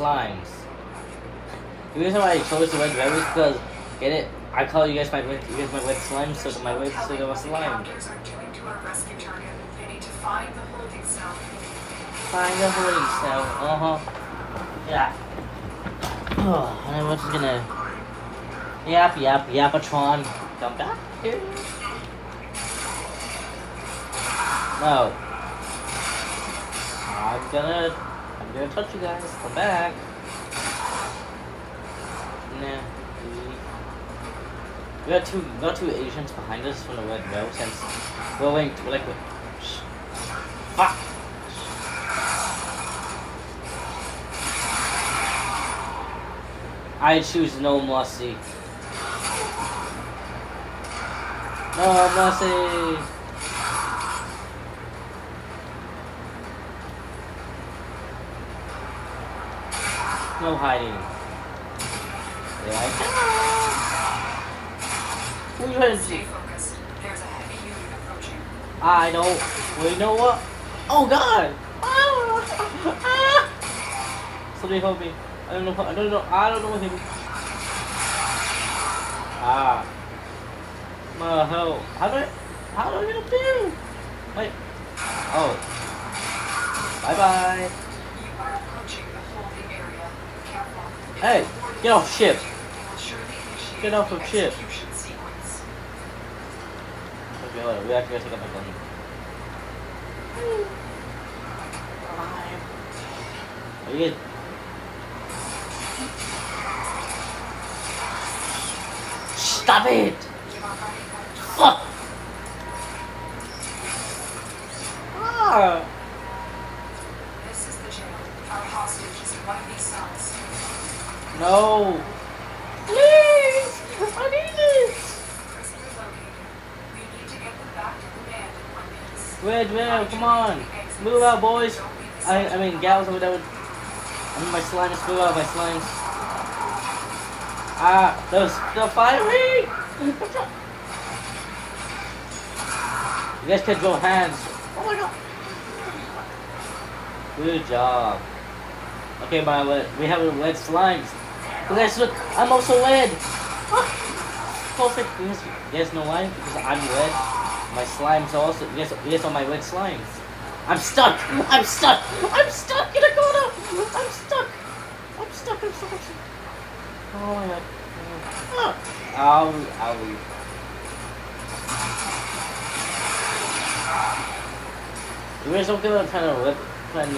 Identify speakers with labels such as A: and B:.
A: slimes. The reason why I chose the red berries because get it? I call you guys my wet slime, so my wet so there was slime. Find the holding cell. Yeah. And I'm just gonna Yapatron. Come back here. No. I'm gonna touch you guys. Come back. Nah. We got two Asians behind us from the red row since we're like fuck. I choose no mercy. No mercy. No hiding. Who's ready? Stay focused. There's a heavy unit approaching. I don't. Wait, you know what? Oh God! Somebody help me. I don't know what him. My hell. How do I get up there? Wait. Oh. Bye bye. You are approaching the holding area. Careful. Hey, get off ship. Get off of ship. Okay, hold on. We actually gotta take out my gun. Are you good? Stop it! Fuck! This is the jail. Our hostage is in one of these cells. No! Please! I need this! We need to get them back to command in 1 minute. Where? Come on! Move out, boys! I mean, gals or whatever. My slimes, move out, my slimes. They're firing! You guys can draw hands. Oh my god! Good job. Okay, we have red slimes. You guys look, I'm also red. Perfect. You guys know why? Because I'm red. My slimes are also. You guys are my red slimes. I'm stuck in a corner. I'm stuck. Oh my god. Ow. You guys don't get what I'm trying to rip. I'm